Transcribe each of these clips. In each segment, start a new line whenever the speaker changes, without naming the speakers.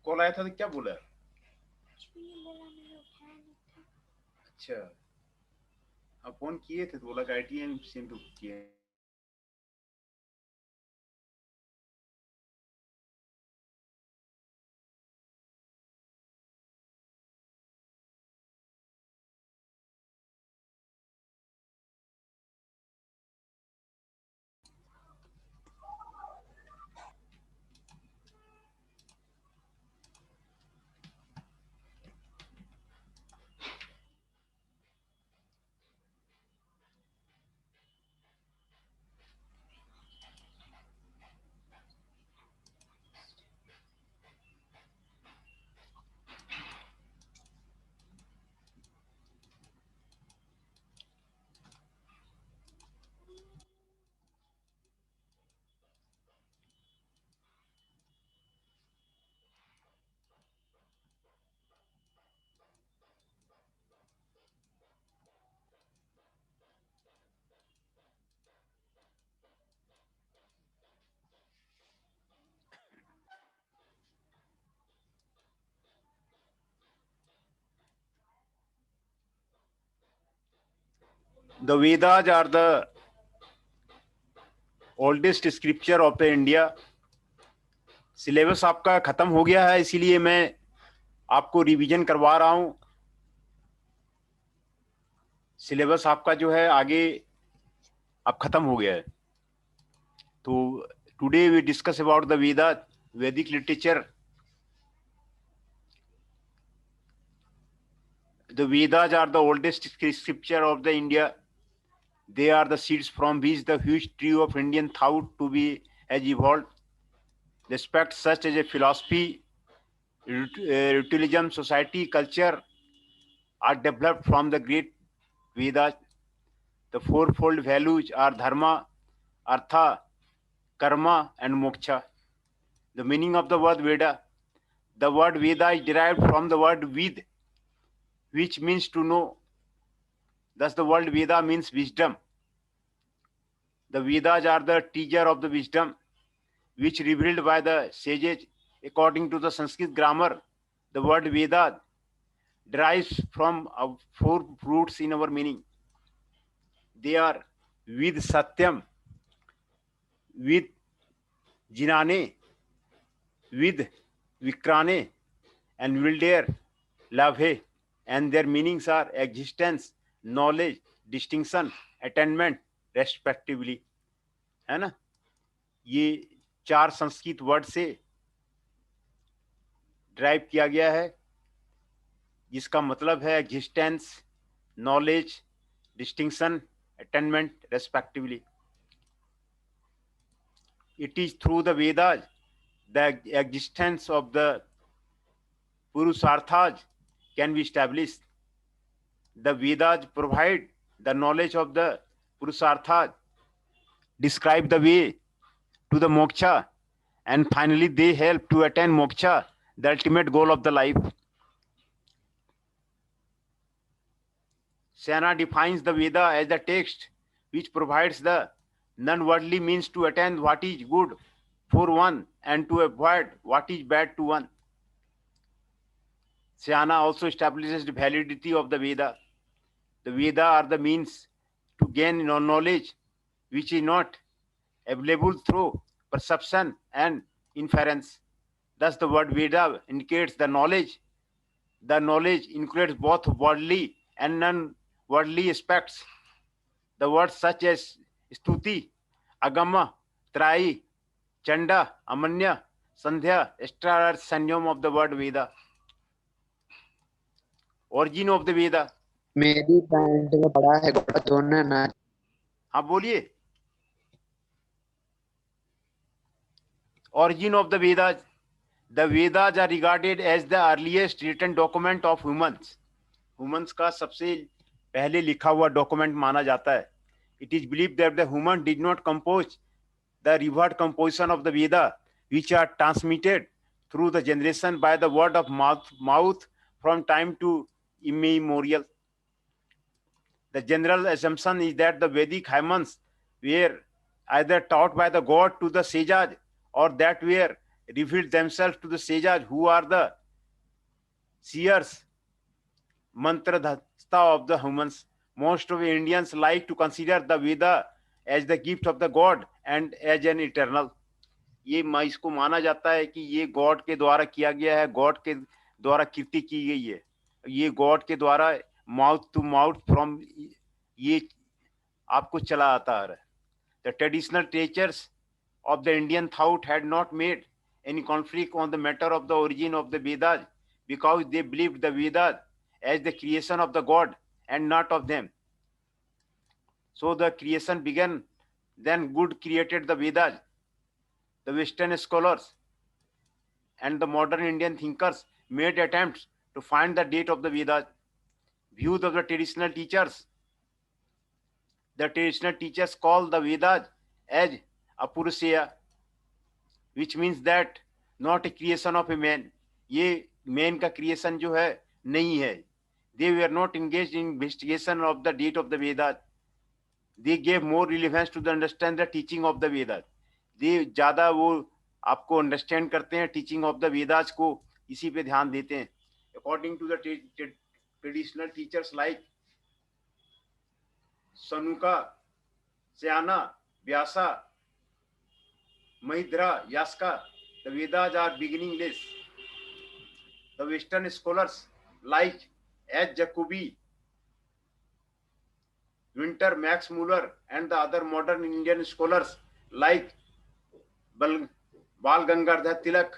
Call आया था तो क्या बोला? अच्छा, आप फोन किए थे तो बोला कि ITN सिम टू किए। The Vedas are the oldest scripture of the India. Syllabus आपका खत्म हो गया है, इसीलिए मैं आपको रिवीजन करवा रहा हूं। सिलेबस आपका जो है आगे अब खत्म हो गया है। तो today we discuss about the Veda, Vedic literature. The Vedas are the oldest scripture of the India. They are the seeds from which the huge tree of Indian thought to be has evolved. The aspects such as a philosophy, ritualism, society, culture are developed from the great Vedas. The fourfold values are dharma, artha, karma, and moksha. The meaning of the word Veda. The word Veda is derived from the word Ved, which means to know. Thus, the word Veda means wisdom. The Vedas are the teacher of the wisdom, which revealed by the sages. According to the Sanskrit grammar, the word Veda derives from four roots in our meaning. They are Vid Satyam, Vid Jinane, Vid Vikrane, and Wilder Lavhe. And their meanings are existence, knowledge, distinction, attainment, respectively. है ना? ये चार Sanskrit word से drive किया गया है, जिसका मतलब है existence, knowledge, distinction, attainment, respectively. It is through the Vedas the existence of the Purusharthas can be established. The Vedas provide the knowledge of the Purusharthas, describe the way to the moksha, and finally they help to attain moksha, the ultimate goal of the life. Sena defines the Veda as the text which provides the non-worldly means to attain what is good for one and to avoid what is bad to one. Sena also establishes the validity of the Veda. The Veda are the means to gain knowledge which is not available through perception and inference. Thus, the word Veda indicates the knowledge. The knowledge includes both worldly and non-worldly aspects. The words such as Stuti, Agama, Trai, Chanda, Amanya, Sandhya, etc. are synonym of the word Veda. Origin of the Veda.
मेरी pant में पड़ा है घोड़ा धोना ना.
हाँ बोलिए. Origin of the Vedas. The Vedas are regarded as the earliest written document of humans. Humans का सबसे पहले लिखा हुआ डॉक्यूमेंट माना जाता है. It is believed that the human did not compose the revered composition of the Veda, which are transmitted through the generation by the word of mouth from time to immemorial. The general assumption is that the Vedic hymns were either taught by the god to the sages or that were revealed themselves to the sages who are the seers, mantradhasta of the humans. Most of Indians like to consider the Veda as the gift of the God and as an eternal. ये इसको माना जाता है कि ये God के द्वारा किया गया है, गॉड के द्वारा कीर्ति की गई है, ये गॉड के द्वारा माउथ टू माउथ फ्रॉम ये आपको चला आता है. The traditional teachers of the Indian thought had not made any conflict on the matter of the origin of the Vedas because they believed the Vedas as the creation of the God and not of them. So the creation began, then good created the Vedas. The Western scholars and the modern Indian thinkers made attempts to find the date of the Vedas. Views of the traditional teachers. The traditional teachers call the Vedas as Apurusheya, which means that not a creation of a man. ये man का creation जो है नहीं है. They were not engaged in investigation of the date of the Vedas. They gave more relevance to the understand the teaching of the Vedas. They ज़्यादा वो आपको understand करते हैं teaching of the Vedas को, इसी पे ध्यान देते हैं. According to the traditional teachers like Sanuka, Syana, Vyasa, Mahidra, Yaska, the Vedas are beginningless. The Western scholars like H. Jacobi, Winter, Max Muller, and the other modern Indian scholars like Bal Gangadhar Tilak,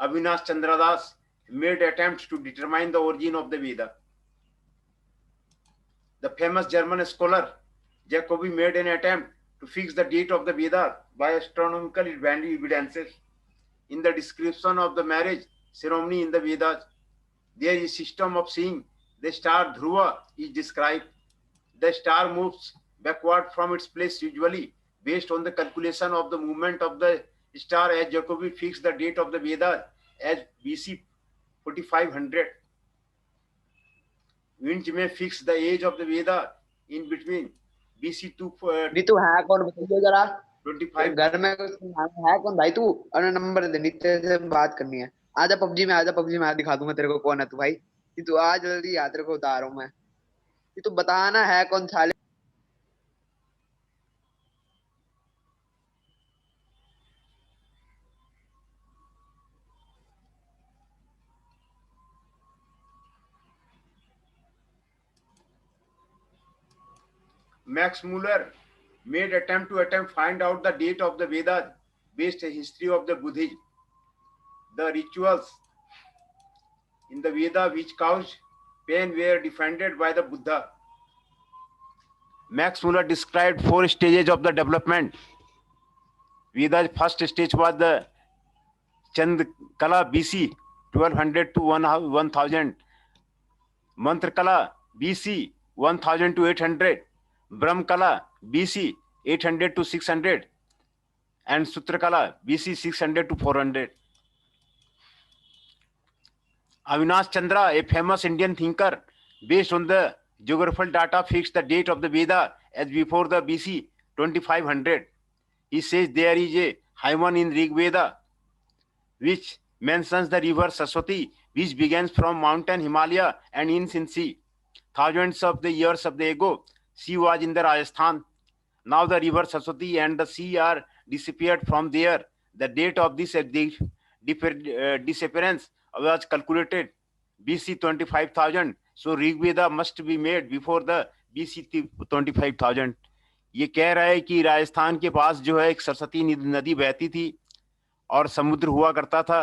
Avinash Chandra Das made attempts to determine the origin of the Veda. The famous German scholar Jacobi made an attempt to fix the date of the Veda by astronomical evidences. In the description of the marriage ceremony in the Vedas, there is a system of seeing the star Dhruva is described. The star moves backward from its place usually based on the calculation of the movement of the star, as Jacobi fixed the date of the Vedas as BC 4500. Winch may fix the age of the Veda in between BC 2
Neetu है कौन बताइए जरा
25.
घर में है कौन भाई तू? और नंबर दे, नित्य से बात करनी है. आजा पबजी में, आजा पबजी में, आ दिखा दूंगा तेरे को कौन है तू भाई. तू आ जल्दी, आ तेरे को बता रहा हूँ मैं. तू बताना है कौन साले.
Max Muller made attempt to find out the date of the Vedas based on history of the Buddhism. The rituals in the Veda which caused pain were defended by the Buddha. Max Muller described 4 stages of the development. Veda's first stage was the Chandkala BC 1200 to 1000, Mantrakala BC 1000 to 800, Brahmkala BC 800 to 600, and Sutrakala BC 600 to 400. Avinash Chandra, a famous Indian thinker, based on the geographical data, fixed the date of the Veda as before the BC 2500. He says there is a hymen in Rig Veda which mentions the river Saraswati, which begins from mountain Himalaya and ends in sea. Thousands of the years ago, sea was in the Rajasthan. Now the river Saraswati and the sea are disappeared from there. The date of this disappearance was calculated BC 25,000. So Rig Veda must be made before the BC 25,000. ये कह रहा है कि राजस्थान के पास जो है एक सरस्वती नदी बहती थी और समुद्र हुआ करता था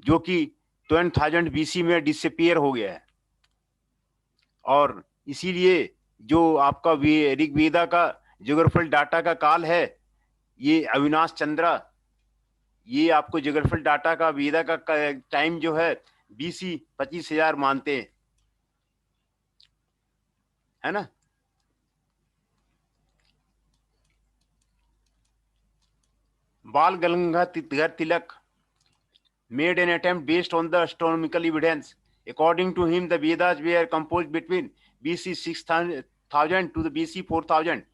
जो कि 20,000 BC में डिसअपियर हो गया है. और इसीलिए जो आपका ऋग्वेदा का ज्योग्राफिकल डाटा का काल है, ये अविनाश चंद्रा, ये आपको ज्योग्राफिकल डाटा का वेदा का टाइम जो है BC 25,000 मानते हैं, है ना. बाल Gangadhar Tilak made an attempt based on the astronomical evidence. According to him, the Vedas were composed between BC 6,000 to the BC 4,000.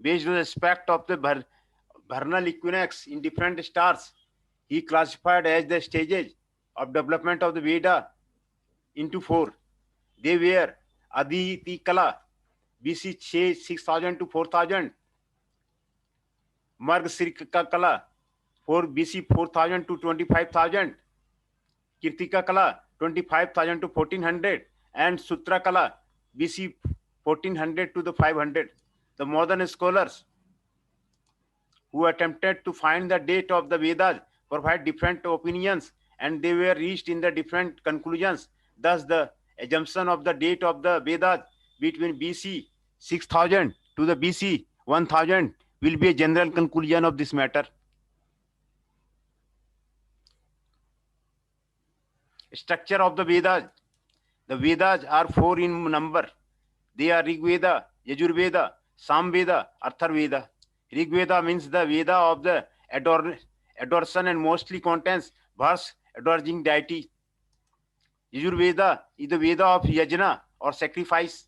Based on the aspect of the vernal equinox in different stars. He classified as the stages of development of the Veda into 4. They were Aditi Kala, BC 6000 to 4000, Margasirika Kala, 4 BC 4000 to 25,000, Kirtika Kala 25,000 to 1400, and Sutra Kala BC 1400 to the 500. The modern scholars who attempted to find the date of the Vedas provide different opinions, and they were reached in the different conclusions. Thus, the assumption of the date of the Vedas between BC 6000 to the BC 1000 will be a general conclusion of this matter. Structure of the Vedas. The Vedas are 4 in number. They are Rig Veda, Yajur Veda, Sam Veda, Arthar Veda. Rig Veda means the Veda of the adoration and mostly contains verse adoring deity. Yajur Veda is the Veda of yajna or sacrifice.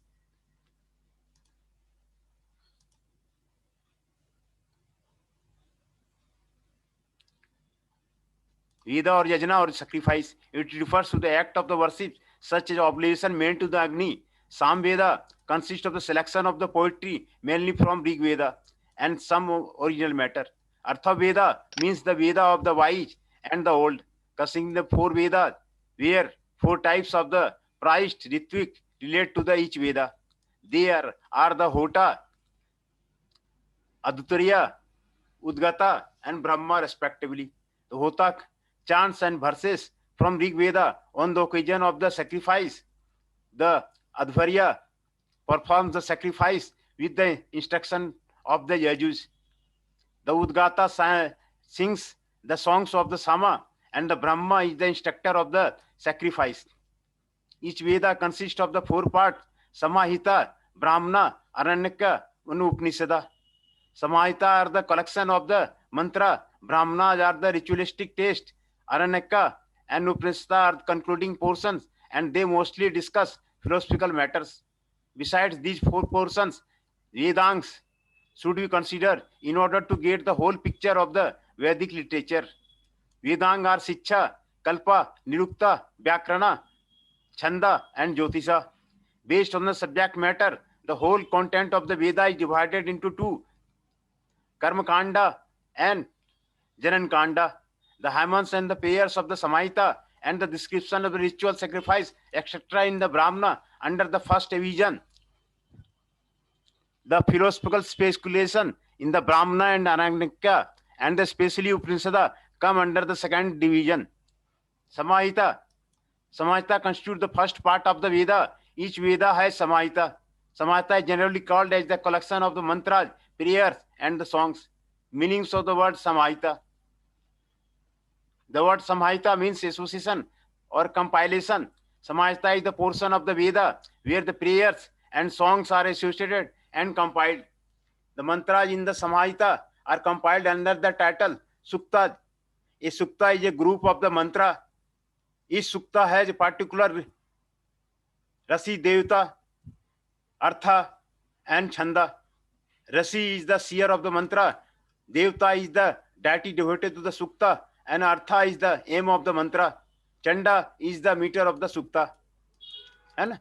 Veda or yajna or sacrifice. It refers to the act of the worship, such as oblation made to the Agni. Sam Veda consists of the selection of the poetry, mainly from Rig Veda, and some original matter. Artha Veda means the Veda of the wise and the old, consisting the 4 Vedas, where 4 types of the priced Ritvik relate to the each Veda. They are the Hota, Adutariya, Udgata, and Brahma respectively. The Hota chants and verses from Rig Veda on the occasion of the sacrifice. The Advarya performs the sacrifice with the instruction of the Yajus. The Udgata sings the songs of the Sama, and the Brahma is the instructor of the sacrifice. Each Veda consists of the 4 parts: Samahita, Brahmana, Aranyaka, and Upanishada. Samahita are the collection of the mantra, Brahmanas are the ritualistic text, Aranyaka and Upanishada are the concluding portions, and they mostly discuss philosophical matters. Besides these 4 portions, Vedangs should be considered in order to get the whole picture of the Vedic literature. Vedang are Shiksha, Kalpa, Nirukta, Vyakarana, Chanda, and Jyotisha. Based on the subject matter, the whole content of the Veda is divided into 2: Karma Kanda and Janan Kanda. The hymns and the prayers of the Samahita and the description of the ritual sacrifice, etc., in the Brahmana under the first division. The philosophical speculation in the Brahmana and Aranyaka and especially Upanishada come under the second division. Samahita constitute the first part of the Veda. Each Veda has Samahita. Samahita is generally called as the collection of the mantras, prayers, and the songs. Meanings of the word Samahita. The word Samahita means association or compilation. Samahita is the portion of the Veda where the prayers and songs are associated and compiled. The mantras in the Samahita are compiled under the title Sukta. A Sukta is a group of the mantra. Each Sukta has a particular Rasi, Devta, Artha, and Chanda. Rasi is the seer of the mantra. Devta is the deity devoted to the Sukta, and Artha is the aim of the mantra. Chanda is the meter of the Sukta. And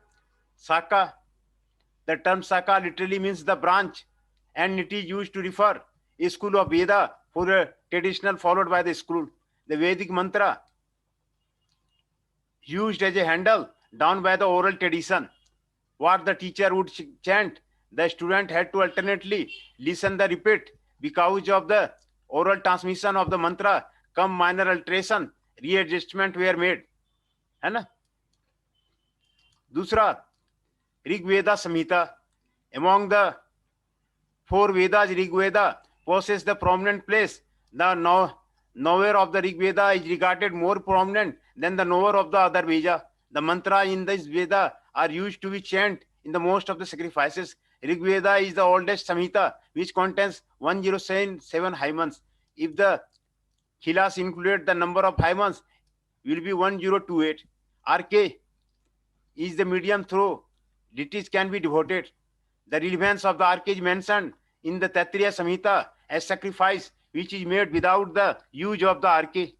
Saka, the term Saka literally means the branch, and it is used to refer a school of Veda for a traditional followed by the school. The Vedic mantra used as a handle down by the oral tradition. What the teacher would chant, the student had to alternately listen the repeat. Because of the oral transmission of the mantra, come minor alteration, readjustment were made. है ना? दूसरा Rig Veda Samhita. Among the 4 Vedas, Rig Veda possesses the prominent place. The knower of the Rig Veda is regarded more prominent than the knower of the other Veda. The mantra in this Veda are used to be chanted in the most of the sacrifices. Rig Veda is the oldest Samhita, which contains 1077 hymns. If the Khilas included, the number of hymns will be 1028. RK is the medium through deities can be devoted. The relevance of the RK is mentioned in the Taittiriya Samhita as sacrifice which is made without the use of the arche.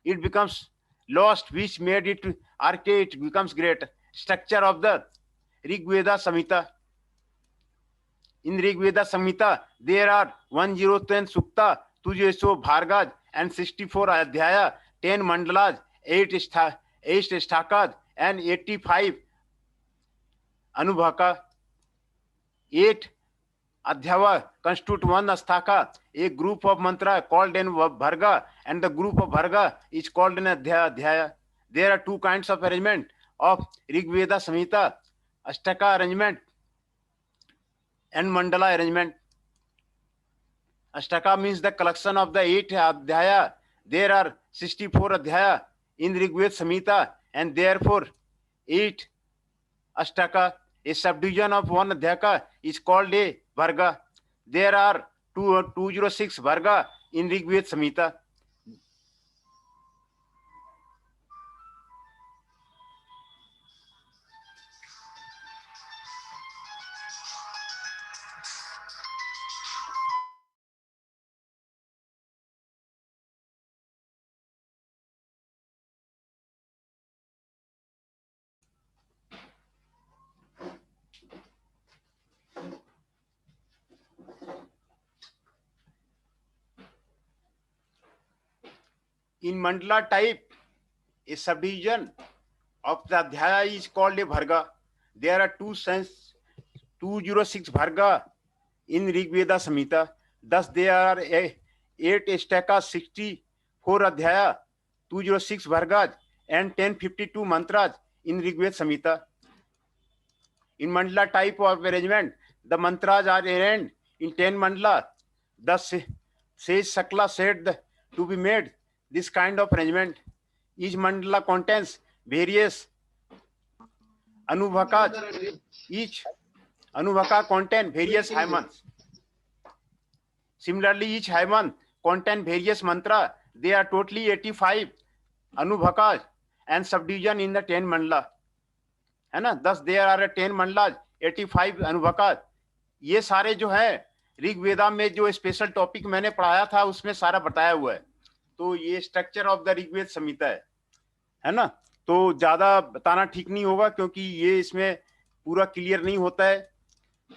It becomes lost, which made it arche, it becomes great. Structure of the Rig Veda Samhita. In Rig Veda Samhita, there are 110 Sukta, 200 Bhargas, and 64 Adhyaya, 10 Mandalas, 8 Shtakas, and 85 Anubhaka. 8 Adhyava constitute one Asthaka, a group of mantra called an Bharga, and the group of Bharga is called an Adhyaya. There are two kinds of arrangement of Rig Veda Samhita: Ashtaka arrangement and Mandala arrangement. Ashtaka means the collection of the 8 Adhyaya. There are 64 Adhyaya in Rig Veda Samhita, and therefore 8 Ashtaka. A subdivision of one Adhyaka is called a Bharga. There are 206 Bharga in Rig Veda Samhita. In Mandala type, a subdivision of the Adhyaya is called a Bharga. There are 206 Bharga in Rig Veda Samhita. Thus, there are 8 Ashtakas, 64 Adhyaya, 206 Bhargas, and 1052 mantras in Rig Veda Samhita. In Mandala type of arrangement, the mantras are arranged in 10 mandala. Thus, Sage Sakla said to be made this kind of arrangement. Each mandala contains various anubhakas. Each anubhaka contains various hymans. Similarly, each hyman contains various mantra. There are totally 85 anubhakas and subdivision in the 10 mandala. है ना? Thus there are 10 मंडलाज, 85 अनुभकात. ये सारे जो है ऋग वेदा में जो special topic मैंने पढ़ाया था उसमें सारा बताया हुआ है. तो ये स्ट्रक्चर ऑफ द ऋग्वेद संहिता है ना? तो ज्यादा बताना ठीक नहीं होगा क्योंकि ये इसमें पूरा क्लियर नहीं होता है.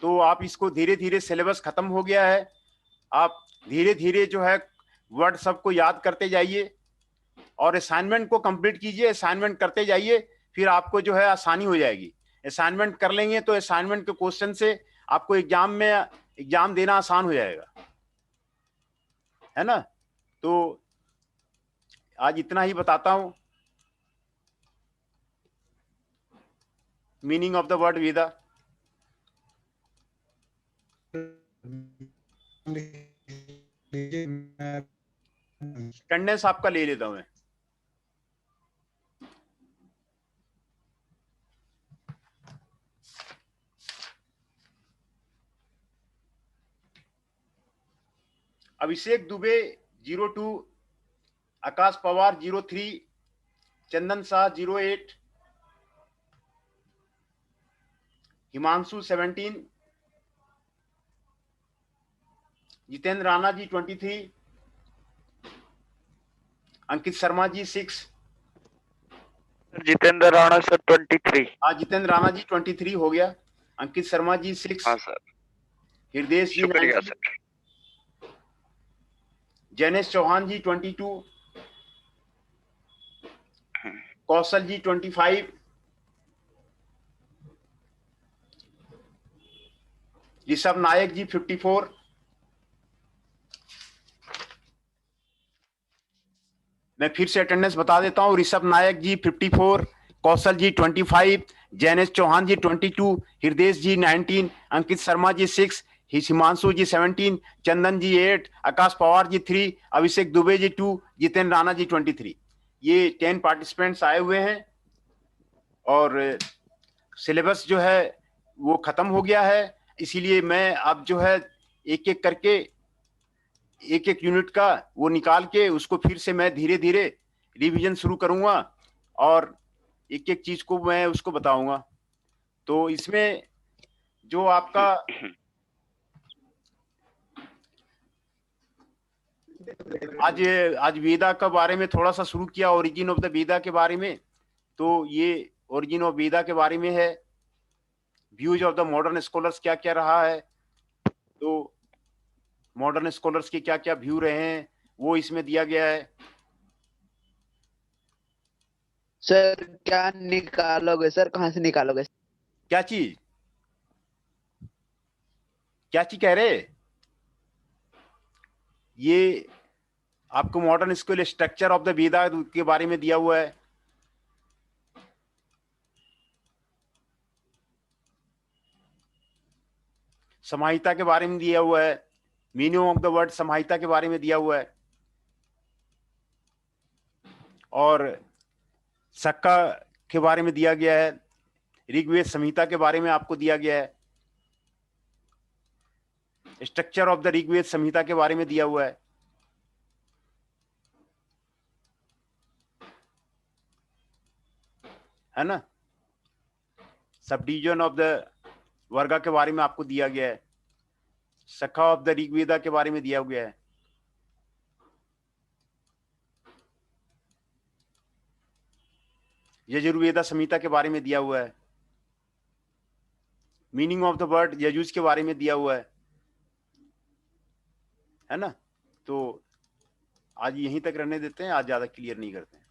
तो आप इसको धीरे धीरे, सिलेबस खत्म हो गया है, आप धीरे धीरे जो है वर्ड सबको याद करते जाइए और असाइनमेंट को कंप्लीट कीजिए. असाइनमेंट करते जाइए, फिर आपको जो है आसानी हो जाएगी. असाइनमेंट कर लेंगे तो असाइनमेंट के क्वेश्चन से आपको एग्जाम देना आसान हो जाएगा, है ना? तो आज इतना ही बताता हूं. Meaning of the word Veda. Attendance आपका ले लेता हूं मैं. अभिषेक दुबे 02, आकाश पवार 03, चंदन शाह 08, हिमांशु 17, जितेंद्र राणा जी 23, अंकित शर्मा जी 6.
जितेंद्र राणा सर 23.
हाँ, जितेंद्र राणा जी 23 हो गया. अंकित शर्मा जी 6.
हाँ सर.
हृदय जी 9.
सर.
जैनेश चौहान जी 22, कौशल जी 25, ऋषभ नायक जी 54, मैं फिर से अटेंडेंस बता देता हूं. ऋषभ नायक जी 54, कौशल जी 25, जैनेश चौहान जी 22, हृदय जी 19, अंकित शर्मा जी 6, हिमांशु जी 17, चंदन जी 8, आकाश पवार जी 3, अभिषेक दुबे जी 2, जितेंद्र राणा जी 23. ये 10 पार्टिसिपेंट्स आए हुए हैं और सिलेबस जो है वो खत्म हो गया है. इसीलिए मैं अब जो है एक एक करके एक एक यूनिट का वो निकाल के उसको फिर से मैं धीरे धीरे रिवीजन शुरू करूंगा और एक एक चीज को मैं उसको बताऊंगा. तो इसमें जो आपका आज आज वेदा के बारे में थोड़ा सा शुरू किया, ओरिजिन ऑफ द वेदा के बारे में। तो ये ओरिजिन ऑफ वेदा के बारे में है। Views of the modern scholars क्या क्या रहा है, तो मॉडर्न स्कॉलर्स के क्या क्या व्यू रहे हैं वो इसमें दिया गया है।
सर क्या निकालोगे सर, कहाँ से निकालोगे?
क्या चीज, क्या चीज कह रहे? ये आपको modern school structure of the Veda के बारे में दिया हुआ है। समाहिता के बारे में दिया हुआ है। मीनिंग ऑफ द वर्ड समाहिता के बारे में दिया हुआ है। और सक्का के बारे में दिया गया है। ऋग्वेद संहिता के बारे में आपको दिया गया है। स्ट्रक्चर ऑफ द ऋग्वेद संहिता के बारे में दिया हुआ है ना। सब डिवीजन ऑफ द वर्गा के बारे में आपको दिया गया है। सखा ऑफ द ऋग्वेदा के बारे में दिया गया है। यजुर्वेदा संहिता के बारे में दिया हुआ है। मीनिंग ऑफ द वर्ड यजुज के बारे में दिया हुआ है ना। तो आज यहीं तक रहने देते हैं, आज ज्यादा क्लियर नहीं करते हैं।